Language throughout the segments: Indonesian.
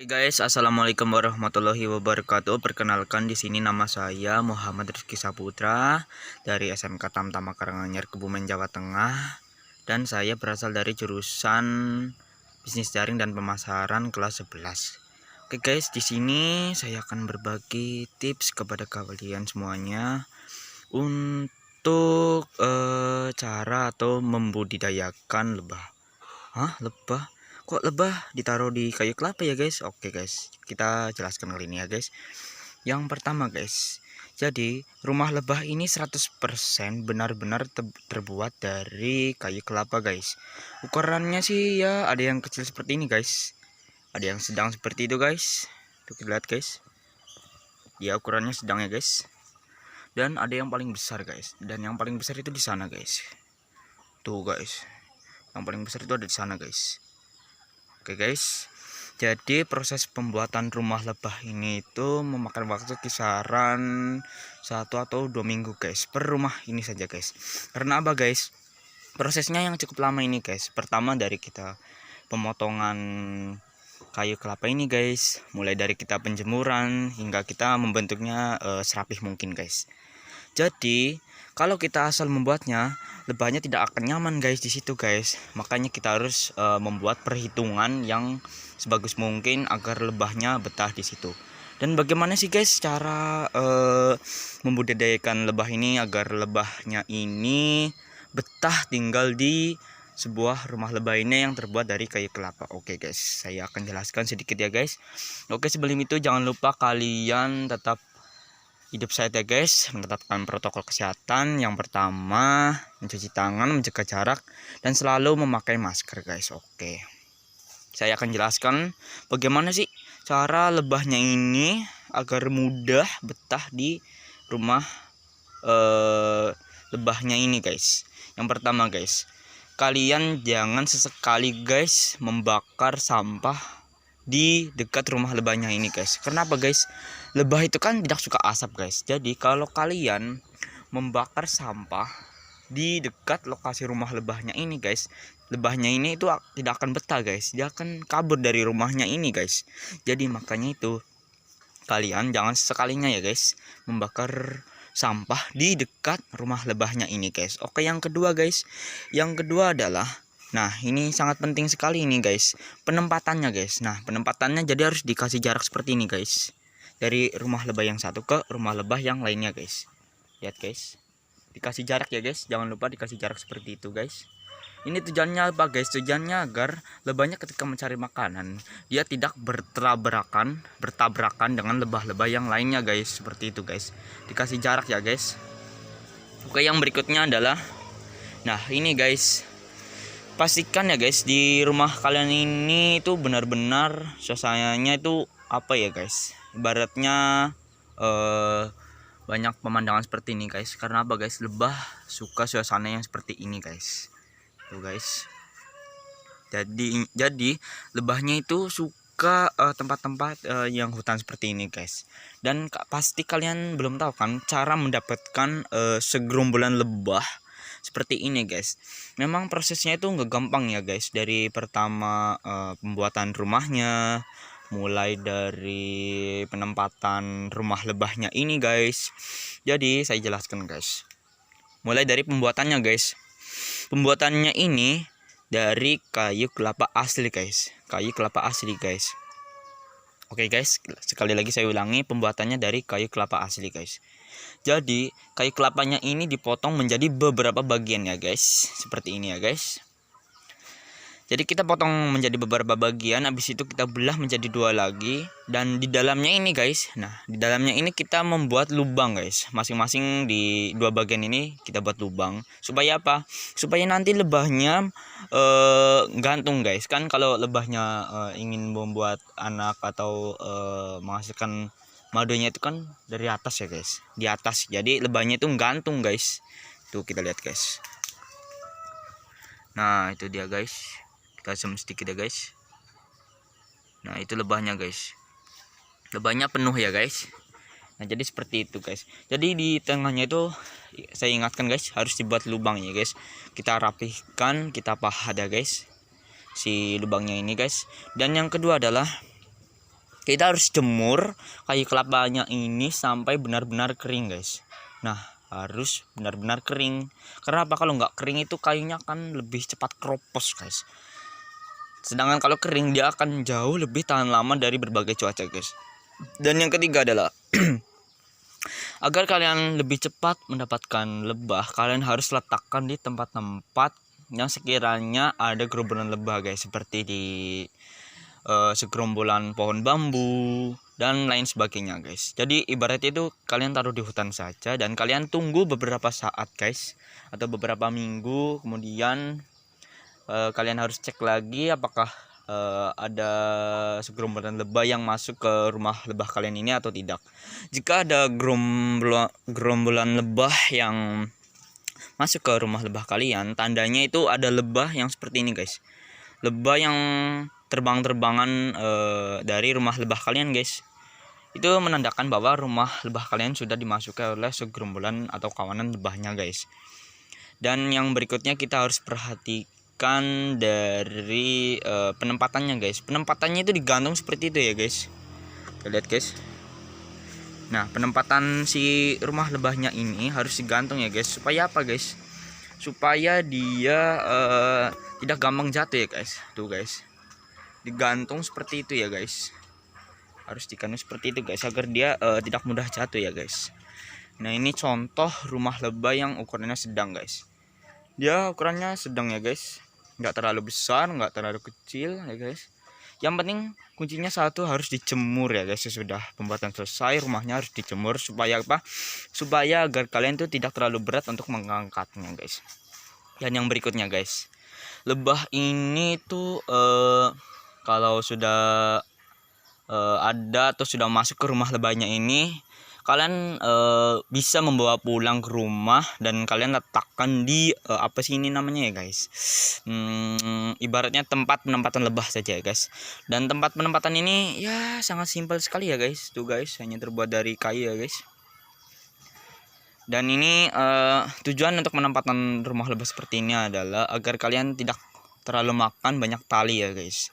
Hai guys, assalamualaikum warahmatullahi wabarakatuh. Perkenalkan di sini nama saya Muhammad Rizky Saputra dari SMK Tamtama Karanganyar, Kebumen, Jawa Tengah. Dan saya berasal dari jurusan Bisnis Daring dan Pemasaran kelas 11. Oke guys, di sini saya akan berbagi tips kepada kalian semuanya untuk cara atau membudidayakan lebah. Hah, lebah? Kok lebah ditaruh di kayu kelapa ya guys? Oke guys, kita jelaskan kali ini ya guys. Yang pertama guys, jadi rumah lebah ini 100% benar-benar terbuat dari kayu kelapa guys. Ukurannya sih ya ada yang kecil seperti ini guys, ada yang sedang seperti itu guys. Tuh kita lihat guys, ya ukurannya sedang ya guys. Dan ada yang paling besar guys, dan yang paling besar itu di sana guys. Tuh guys, yang paling besar itu ada di sana guys. Oke guys, jadi proses pembuatan rumah lebah ini itu memakan waktu kisaran 1 atau 2 minggu guys, per rumah ini saja guys. Karena apa guys? Prosesnya yang cukup lama ini guys. Pertama dari kita pemotongan kayu kelapa ini guys, mulai dari kita penjemuran hingga kita membentuknya serapih mungkin guys. Jadi kalau kita asal membuatnya, lebahnya tidak akan nyaman guys di situ guys. Makanya kita harus membuat perhitungan yang sebagus mungkin agar lebahnya betah di situ. Dan bagaimana sih guys cara membudidayakan lebah ini agar lebahnya ini betah tinggal di sebuah rumah lebah ini yang terbuat dari kayu kelapa. Oke guys, saya akan jelaskan sedikit ya guys. Oke, sebelum itu jangan lupa kalian tetap hidup sehat ya guys, menetapkan protokol kesehatan. Yang pertama, mencuci tangan, menjaga jarak, dan selalu memakai masker guys. Oke, saya akan jelaskan bagaimana sih cara lebahnya ini agar mudah betah di rumah lebahnya ini guys. Yang pertama guys, kalian jangan sesekali guys membakar sampah di dekat rumah lebahnya ini guys. Kenapa guys? Lebah itu kan tidak suka asap guys. Jadi kalau kalian membakar sampah di dekat lokasi rumah lebahnya ini guys, lebahnya ini itu tidak akan betah guys. Dia akan kabur dari rumahnya ini guys. Jadi makanya itu kalian jangan sekalinya ya guys membakar sampah di dekat rumah lebahnya ini guys. Oke, yang kedua guys, yang kedua adalah, nah ini sangat penting sekali ini guys, penempatannya guys. Nah penempatannya jadi harus dikasih jarak seperti ini guys, dari rumah lebah yang satu ke rumah lebah yang lainnya guys. Lihat guys, dikasih jarak ya guys, jangan lupa dikasih jarak seperti itu guys. Ini tujuannya apa guys? Tujuannya agar lebahnya ketika mencari makanan, dia tidak bertabrakan dengan lebah-lebah yang lainnya guys. Seperti itu guys, dikasih jarak ya guys. Oke, yang berikutnya adalah, nah ini guys, pastikan ya guys di rumah kalian ini itu benar-benar suasananya itu apa ya guys, ibaratnya banyak pemandangan seperti ini guys. Karena apa guys? Lebah suka suasana yang seperti ini guys. Tuh guys, jadi lebahnya itu suka tempat-tempat yang hutan seperti ini guys. Dan pasti kalian belum tahu kan cara mendapatkan segerombolan lebah seperti ini guys. Memang prosesnya itu nggak gampang ya guys. Dari pertama pembuatan rumahnya, mulai dari penempatan rumah lebahnya ini guys. Jadi saya jelaskan guys, mulai dari pembuatannya guys. Pembuatannya ini dari kayu kelapa asli guys, kayu kelapa asli guys. Oke guys, sekali lagi saya ulangi, pembuatannya dari kayu kelapa asli guys. Jadi kayu kelapanya ini dipotong menjadi beberapa bagian ya guys, seperti ini ya guys. Jadi kita potong menjadi beberapa bagian, habis itu kita belah menjadi 2 lagi. Dan di dalamnya ini guys, nah di dalamnya ini kita membuat lubang guys. Masing-masing di 2 bagian ini kita buat lubang. Supaya apa? Supaya nanti lebahnya gantung guys. Kan kalau lebahnya ingin membuat anak atau menghasilkan madunya itu kan dari atas ya guys, di atas. Jadi lebahnya itu gantung guys. Tuh kita lihat guys. Nah itu dia guys, kita zoom sedikit ya guys. Nah itu lebahnya guys, lebahnya penuh ya guys. Nah jadi seperti itu guys. Jadi di tengahnya itu saya ingatkan guys, harus dibuat lubang ya guys. Kita rapihkan, kita pahat ya guys si lubangnya ini guys. Dan yang kedua adalah kita harus jemur kayu kelapanya ini sampai benar-benar kering guys. Nah, harus benar-benar kering. Karena apa? Kalau nggak kering itu kayunya akan lebih cepat keropos guys. Sedangkan kalau kering dia akan jauh lebih tahan lama dari berbagai cuaca guys. Dan yang ketiga adalah agar kalian lebih cepat mendapatkan lebah, kalian harus letakkan di tempat-tempat yang sekiranya ada gerombolan lebah guys, seperti di segerombolan pohon bambu dan lain sebagainya guys. Jadi ibaratnya itu kalian taruh di hutan saja dan kalian tunggu beberapa saat guys, atau beberapa minggu, kemudian kalian harus cek lagi apakah ada segerombolan lebah yang masuk ke rumah lebah kalian ini atau tidak. Jika ada gerombolan lebah yang masuk ke rumah lebah kalian, tandanya itu ada lebah yang seperti ini guys. Lebah yang terbang-terbangan dari rumah lebah kalian guys. Itu menandakan bahwa rumah lebah kalian sudah dimasuki oleh segerombolan atau kawanan lebahnya guys. Dan yang berikutnya kita harus perhatikan dari penempatannya guys. Penempatannya itu digantung seperti itu ya guys. Kita lihat guys. Nah, penempatan si rumah lebahnya ini harus digantung ya guys. Supaya apa guys? Supaya dia tidak gampang jatuh ya guys. Tuh guys, digantung seperti itu ya guys. Harus digantung seperti itu guys, agar dia tidak mudah jatuh ya guys. Nah, ini contoh rumah lebah yang ukurannya sedang guys. Dia ukurannya sedang ya guys, nggak terlalu besar, nggak terlalu kecil ya guys. Yang penting kuncinya satu, harus dijemur ya guys. Sesudah pembuatan selesai, rumahnya harus dijemur. Supaya apa? Supaya agar kalian tuh tidak terlalu berat untuk mengangkatnya guys. Dan yang berikutnya guys, lebah ini tuh kalau sudah ada atau sudah masuk ke rumah lebahnya ini, kalian bisa membawa pulang ke rumah dan kalian letakkan di apa sih ini namanya ya guys, ibaratnya tempat penempatan lebah saja ya guys. Dan tempat penempatan ini ya sangat simpel sekali ya guys. Tuh guys, hanya terbuat dari kayu ya guys. Dan ini tujuan untuk penempatan rumah lebah seperti ini adalah agar kalian tidak terlalu makan banyak tali ya guys.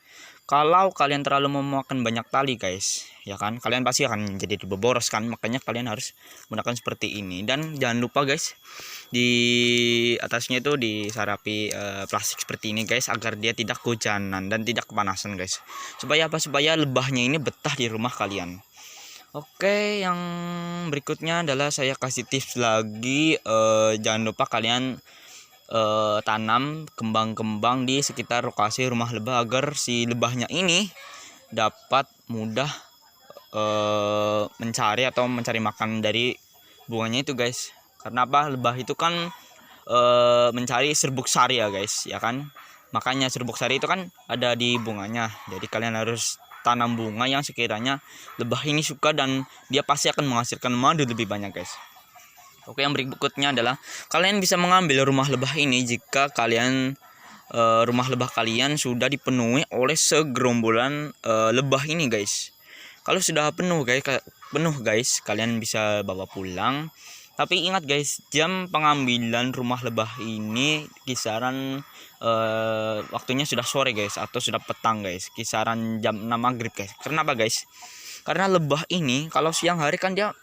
Kalau kalian terlalu memakan banyak tali guys, ya kan, kalian pasti akan jadi boros kan. Makanya kalian harus menggunakan seperti ini. Dan jangan lupa guys, di atasnya itu disarapi plastik seperti ini guys, agar dia tidak kehujanan dan tidak kepanasan guys. Supaya apa? Supaya lebahnya ini betah di rumah kalian. Oke, yang berikutnya adalah saya kasih tips lagi. Jangan lupa kalian tanam kembang-kembang di sekitar lokasi rumah lebah, agar si lebahnya ini dapat mudah mencari atau mencari makan dari bunganya itu guys. Karena apa? Lebah itu kan mencari serbuk sari ya guys, ya kan. Makanya serbuk sari itu kan ada di bunganya. Jadi kalian harus tanam bunga yang sekiranya lebah ini suka, dan dia pasti akan menghasilkan madu lebih banyak guys. Oke, yang berikutnya adalah kalian bisa mengambil rumah lebah ini jika kalian rumah lebah kalian sudah dipenuhi oleh segerombolan lebah ini guys. Kalau sudah penuh guys, kalian bisa bawa pulang. Tapi ingat guys, jam pengambilan rumah lebah ini kisaran waktunya sudah sore guys, atau sudah petang guys, kisaran jam 6 maghrib guys. Kenapa guys? Karena lebah ini kalau siang hari kan dia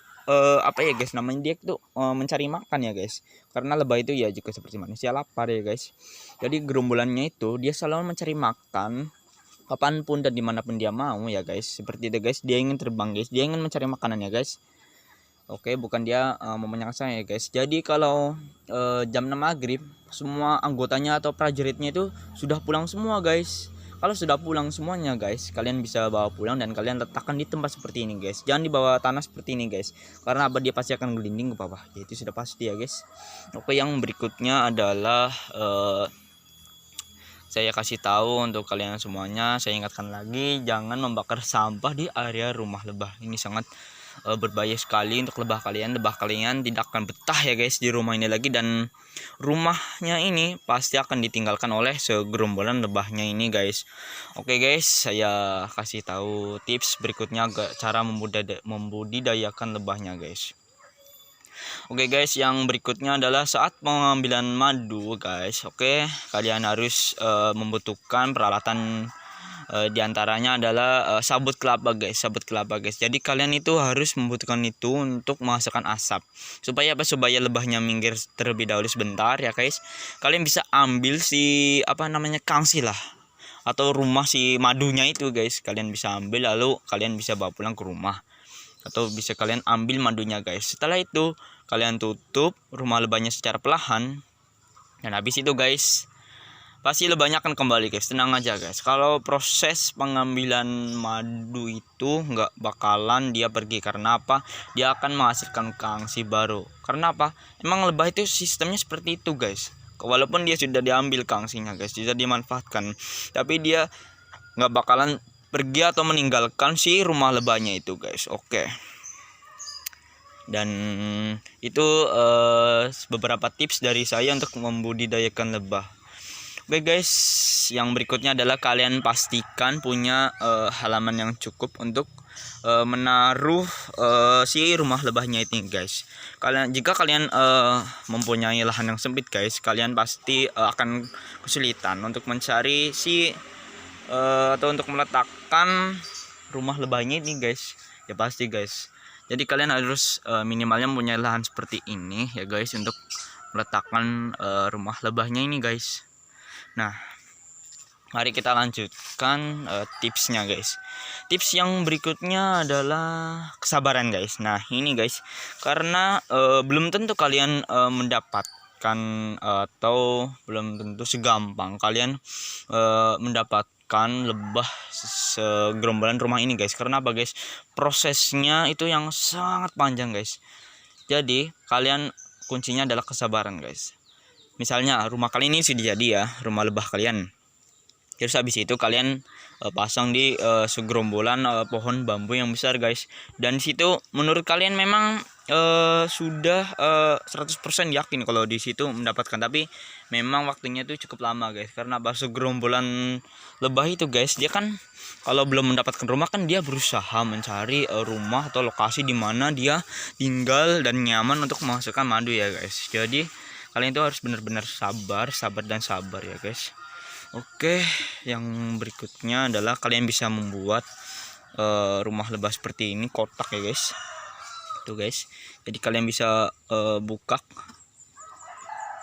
apa ya guys, namanya dia tuh mencari makan ya guys. Karena lebah itu ya juga seperti manusia, lapar ya guys. Jadi gerombolannya itu dia selalu mencari makan kapanpun dan dimanapun dia mau ya guys. Seperti itu guys, dia ingin terbang guys, dia ingin mencari makanan ya guys. Oke, bukan dia mau menyangka ya guys. Jadi kalau jam 6 maghrib, semua anggotanya atau prajuritnya itu sudah pulang semua guys. Kalau sudah pulang semuanya guys, kalian bisa bawa pulang dan kalian letakkan di tempat seperti ini guys. Jangan di bawah tanah seperti ini guys, karena apa? Dia pasti akan gelinding ke bawah. Ya, itu sudah pasti ya guys. Oke, yang berikutnya adalah saya kasih tahu untuk kalian semuanya. Saya ingatkan lagi, jangan membakar sampah di area rumah lebah. Ini sangat berbahaya sekali untuk lebah kalian. Lebah kalian tidak akan betah ya guys di rumah ini lagi, dan rumahnya ini pasti akan ditinggalkan oleh segerombolan lebahnya ini guys. Oke guys, saya kasih tahu tips berikutnya cara membudidayakan lebahnya guys. Oke guys, yang berikutnya adalah saat pengambilan madu guys. Oke, kalian harus membutuhkan peralatan Diantaranya adalah sabut kelapa guys, jadi kalian itu harus membutuhkan itu untuk menghasilkan asap. Supaya apa? Supaya lebahnya minggir terlebih dahulu sebentar ya guys. Kalian bisa ambil si kangsi lah, atau rumah si madunya itu guys. Kalian bisa ambil lalu kalian bisa bawa pulang ke rumah, atau bisa kalian ambil madunya guys. Setelah itu kalian tutup rumah lebahnya secara perlahan, dan habis itu guys pasti lebahnya akan kembali guys. Tenang aja guys, kalau proses pengambilan madu itu nggak bakalan dia pergi. Karena apa? Dia akan menghasilkan kangsi baru. Karena apa? Emang lebah itu sistemnya seperti itu guys. Walaupun dia sudah diambil kangsinya guys, sudah dimanfaatkan, tapi dia nggak bakalan pergi atau meninggalkan si rumah lebahnya itu guys. Oke. Dan itu beberapa tips dari saya untuk membudidayakan lebah. Oke guys, yang berikutnya adalah kalian pastikan punya halaman yang cukup untuk menaruh si rumah lebahnya ini guys. Jika kalian mempunyai lahan yang sempit guys, kalian pasti akan kesulitan untuk mencari atau untuk meletakkan rumah lebahnya ini guys. Ya pasti guys. Jadi kalian harus minimalnya mempunyai lahan seperti ini ya guys, untuk meletakkan rumah lebahnya ini guys. Nah, mari kita lanjutkan tipsnya guys. Tips yang berikutnya adalah kesabaran guys. Nah ini guys, karena belum tentu kalian mendapatkan atau belum tentu segampang kalian mendapatkan lebah segerombolan rumah ini guys. Karena apa guys? Prosesnya itu yang sangat panjang guys. Jadi kalian kuncinya adalah kesabaran guys. Misalnya rumah kalian ini sudah jadi ya, rumah lebah kalian. Terus habis itu kalian pasang di segerombolan pohon bambu yang besar guys. Dan situ menurut kalian memang sudah 100% yakin kalau di situ mendapatkan, tapi memang waktunya itu cukup lama guys. Karena segerombolan lebah itu guys, dia kan kalau belum mendapatkan rumah kan dia berusaha mencari rumah atau lokasi di mana dia tinggal dan nyaman untuk menghasilkan madu ya guys. Jadi kalian itu harus benar-benar sabar ya guys. Oke, yang berikutnya adalah kalian bisa membuat rumah lebah seperti ini, kotak ya guys. Tuh guys. Jadi kalian bisa buka.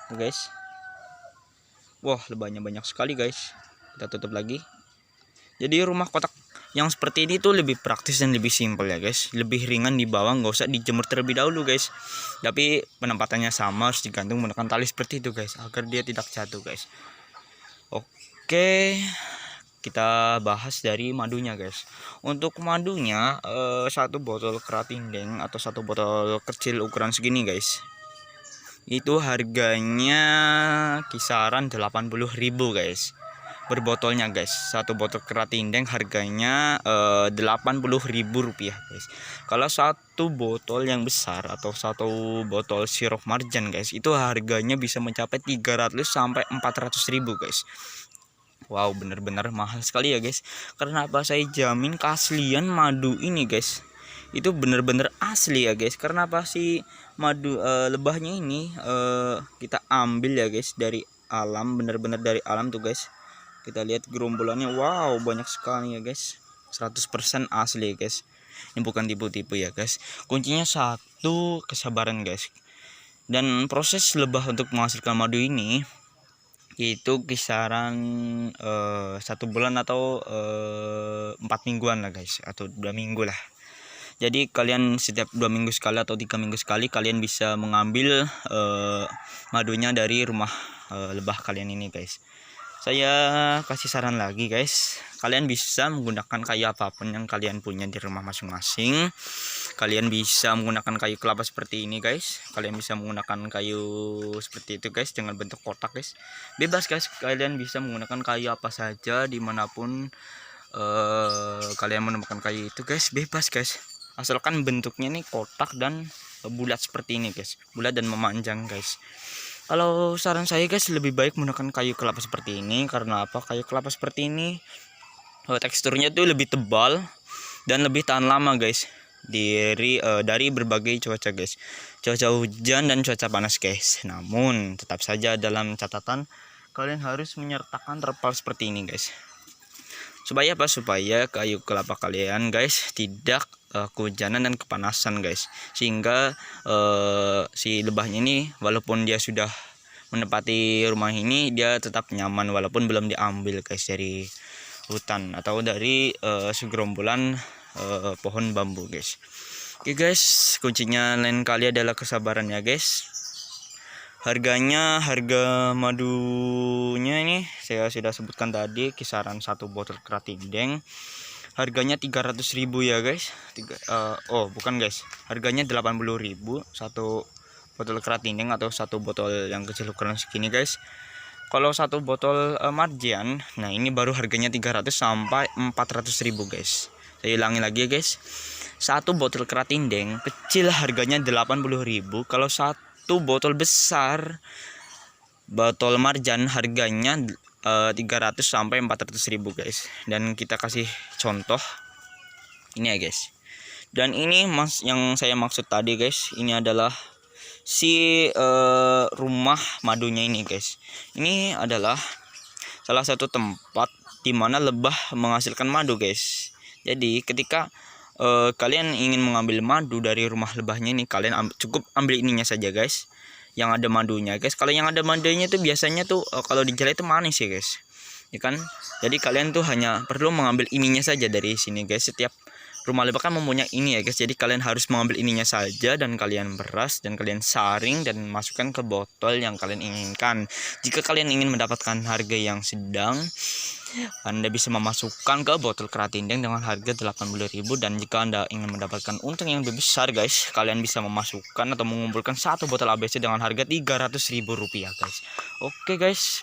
Tuh guys. Wah, lebahnya banyak sekali guys. Kita tutup lagi. Jadi rumah kotak yang seperti ini tuh lebih praktis dan lebih simpel ya guys. Lebih ringan di bawah, nggak usah dijemur terlebih dahulu guys. Tapi penempatannya sama, harus digantung menggunakan tali seperti itu guys, agar dia tidak jatuh guys. Oke, kita bahas dari madunya guys. Untuk madunya satu botol keratindeng atau satu botol kecil ukuran segini guys, itu harganya kisaran 80.000 guys berbotolnya guys. Satu botol keratindeng harganya 80.000 rupiah guys. Kalau satu botol yang besar atau satu botol sirup marjan guys, itu harganya bisa mencapai 300 sampai 400.000 guys. Wow, bener-bener mahal sekali ya guys. Karena apa? Saya jamin keaslian madu ini guys, itu bener-bener asli ya guys. Karena apa? Si madu lebahnya ini kita ambil ya guys dari alam, bener-bener dari alam tuh guys. Kita lihat gerombolannya, wow banyak sekali ya guys. 100% asli guys. Ini bukan tipu-tipu ya guys. Kuncinya satu, kesabaran guys. Dan proses lebah untuk menghasilkan madu ini itu kisaran 1 bulan atau 4 mingguan lah guys, atau 2 minggu lah. Jadi kalian setiap 2 minggu sekali atau 3 minggu sekali kalian bisa mengambil madunya dari rumah lebah kalian ini guys. Saya kasih saran lagi guys, kalian bisa menggunakan kayu apapun yang kalian punya di rumah masing-masing. Kalian bisa menggunakan kayu kelapa seperti ini guys. Kalian bisa menggunakan kayu seperti itu guys, dengan bentuk kotak guys. Bebas guys, kalian bisa menggunakan kayu apa saja dimanapun kalian menemukan kayu itu guys. Bebas guys, asalkan bentuknya ini kotak dan bulat seperti ini guys, bulat dan memanjang guys. Kalau saran saya guys, lebih baik menggunakan kayu kelapa seperti ini. Karena apa? Kayu kelapa seperti ini teksturnya tuh lebih tebal dan lebih tahan lama guys dari berbagai cuaca guys, cuaca hujan dan cuaca panas guys. Namun tetap saja dalam catatan kalian harus menyertakan terpal seperti ini guys. Supaya apa? Supaya kayu kelapa kalian guys tidak kehujanan dan kepanasan guys, sehingga si lebahnya ini walaupun dia sudah menempati rumah ini, dia tetap nyaman walaupun belum diambil guys dari hutan atau dari segerombolan pohon bambu guys. Oke guys, kuncinya lain kali adalah kesabaran ya guys. Harga madunya ini saya sudah sebutkan tadi, kisaran satu botol Kratindeng harganya 300.000 ya guys. Bukan guys, harganya 80.000 satu botol Kratindeng atau satu botol yang kecil ukuran segini guys. Kalau satu botol marjan, nah ini baru harganya 300 sampai 400.000 guys. Saya ulangi lagi ya guys, satu botol Kratindeng kecil harganya 80.000. Kalau satu botol besar botol marjan harganya 300 sampai 400.000 guys. Dan kita kasih contoh ini ya guys. Dan ini yang saya maksud tadi guys, ini adalah si rumah madunya ini guys. Ini adalah salah satu tempat di mana lebah menghasilkan madu guys. Jadi ketika kalian ingin mengambil madu dari rumah lebahnya ini, kalian cukup ambil ininya saja guys, yang ada madunya guys. Kalau yang ada madunya itu biasanya tuh kalau dijual itu manis ya guys, ya kan. Jadi kalian tuh hanya perlu mengambil ininya saja dari sini guys. Setiap rumah lebah kan mempunyai ini ya guys, jadi kalian harus mengambil ininya saja dan kalian beras dan kalian saring dan masukkan ke botol yang kalian inginkan. Jika kalian ingin mendapatkan harga yang sedang, Anda bisa memasukkan ke botol Kratindeng dengan harga 80.000. Dan jika Anda ingin mendapatkan untung yang lebih besar guys, kalian bisa memasukkan atau mengumpulkan satu botol ABC dengan harga 300.000 rupiah guys. Oke guys,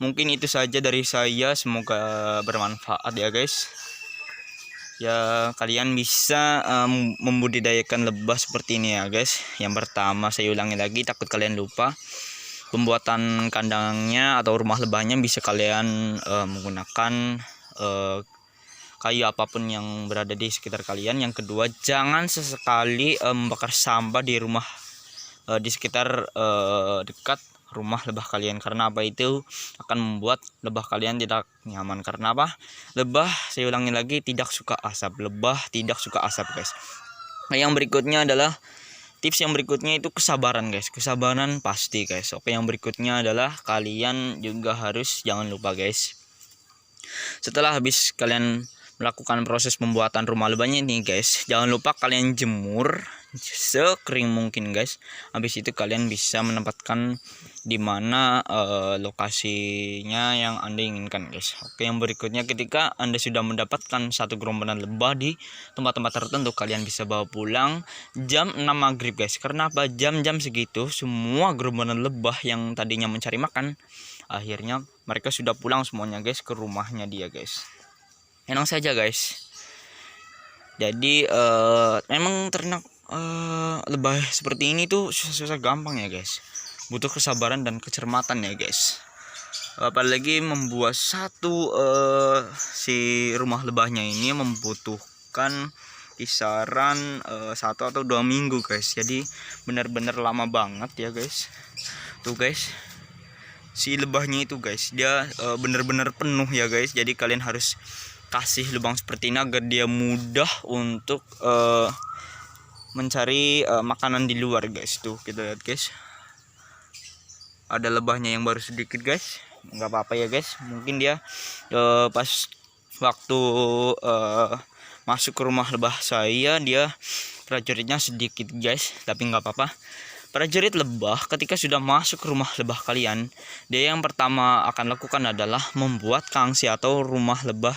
mungkin itu saja dari saya, semoga bermanfaat ya guys. Ya, kalian bisa membudidayakan lebah seperti ini ya guys. Yang pertama, saya ulangi lagi takut kalian lupa, pembuatan kandangnya atau rumah lebahnya bisa kalian menggunakan kayu apapun yang berada di sekitar kalian. Yang kedua, jangan sesekali membakar sampah di rumah di sekitar dekat rumah lebah kalian, karena apa? Itu akan membuat lebah kalian tidak nyaman. Karena apa? Lebah, saya ulangi lagi, tidak suka asap. Lebah tidak suka asap guys. Nah, yang berikutnya adalah tips yang berikutnya itu kesabaran guys. Kesabaran pasti guys. Oke, yang berikutnya adalah kalian juga harus jangan lupa guys, setelah habis kalian melakukan proses pembuatan rumah lebahnya ini guys, jangan lupa kalian jemur sekering mungkin guys. Habis itu kalian bisa menempatkan di mana lokasinya yang Anda inginkan guys. Oke, yang berikutnya ketika Anda sudah mendapatkan satu gerombolan lebah di tempat-tempat tertentu, kalian bisa bawa pulang jam 6 maghrib guys. Karena apa? Jam-jam segitu semua gerombolan lebah yang tadinya mencari makan, akhirnya mereka sudah pulang semuanya guys ke rumahnya dia guys. Enak saja guys. Jadi memang ternak lebah seperti ini tuh susah-susah gampang ya guys, butuh kesabaran dan kecermatan ya guys. Apalagi membuat satu si rumah lebahnya ini membutuhkan kisaran 1 atau 2 minggu guys. Jadi benar-benar lama banget ya guys. Tuh guys, si lebahnya itu guys, dia benar-benar penuh ya guys. Jadi kalian harus kasih lubang seperti ini agar dia mudah untuk mencari makanan di luar guys. Tuh kita lihat guys, ada lebahnya yang baru sedikit guys, nggak apa-apa ya guys. Mungkin dia pas waktu masuk ke rumah lebah saya, dia prajuritnya sedikit guys, tapi nggak apa-apa. Prajurit lebah ketika sudah masuk ke rumah lebah kalian, dia yang pertama akan lakukan adalah membuat kangsi atau rumah lebah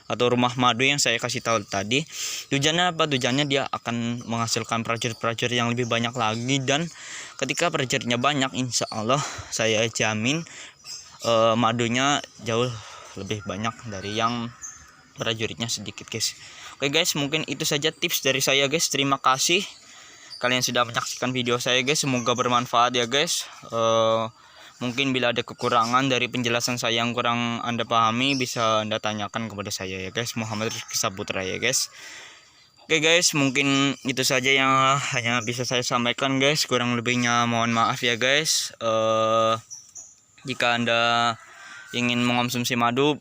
atau rumah madu yang saya kasih tahu tadi. Tujuannya apa? Tujuannya dia akan menghasilkan prajurit-prajurit yang lebih banyak lagi. Dan ketika prajuritnya banyak, insya Allah saya jamin madunya jauh lebih banyak dari yang prajuritnya sedikit guys. Oke guys, mungkin itu saja tips dari saya guys. Terima kasih kalian sudah menyaksikan video saya guys, semoga bermanfaat ya guys. Mungkin bila ada kekurangan dari penjelasan saya yang kurang Anda pahami, bisa Anda tanyakan kepada saya ya guys. Muhammad Rizky Saputra ya guys. Oke guys, mungkin itu saja yang hanya bisa saya sampaikan guys. Kurang lebihnya mohon maaf ya guys. Jika Anda ingin mengonsumsi madu,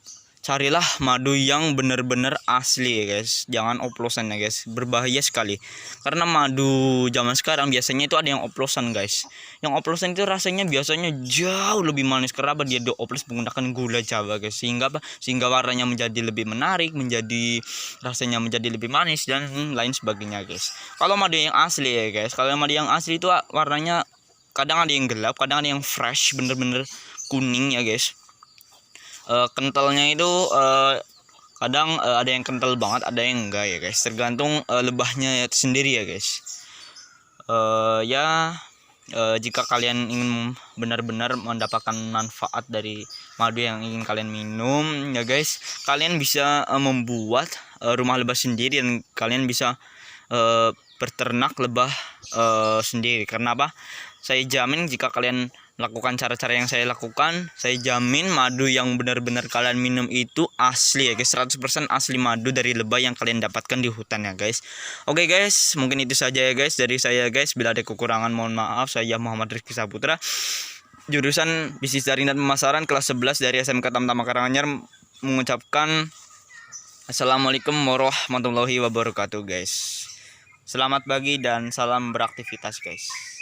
carilah madu yang benar-benar asli ya guys, jangan oplosan ya guys, berbahaya sekali. Karena madu zaman sekarang biasanya itu ada yang oplosan guys. Yang oplosan itu rasanya biasanya jauh lebih manis karena apa, dia dioplos menggunakan gula Jawa guys, sehingga apa, sehingga warnanya menjadi lebih menarik, menjadi rasanya menjadi lebih manis dan lain sebagainya guys. Kalau madu yang asli ya guys, kalau madu yang asli itu warnanya kadang ada yang gelap, kadang ada yang fresh, bener-bener kuning ya guys. Kentalnya itu kadang ada yang kental banget, ada yang enggak ya guys, tergantung lebahnya sendiri ya guys. Jika kalian ingin benar-benar mendapatkan manfaat dari madu yang ingin kalian minum ya guys, kalian bisa membuat rumah lebah sendiri, dan kalian bisa berternak lebah sendiri. Karena apa? Saya jamin jika kalian lakukan cara-cara yang saya lakukan, saya jamin madu yang benar-benar kalian minum itu asli ya guys, 100% asli madu dari lebah yang kalian dapatkan di hutan ya guys. Oke guys, mungkin itu saja ya guys dari saya guys. Bila ada kekurangan mohon maaf. Saya Muhammad Rizky Saputra, jurusan Bisnis Daring dan Pemasaran kelas 11 dari SMK Tamtama Karanganyar, mengucapkan Assalamualaikum warahmatullahi wabarakatuh guys. Selamat pagi dan salam beraktivitas guys.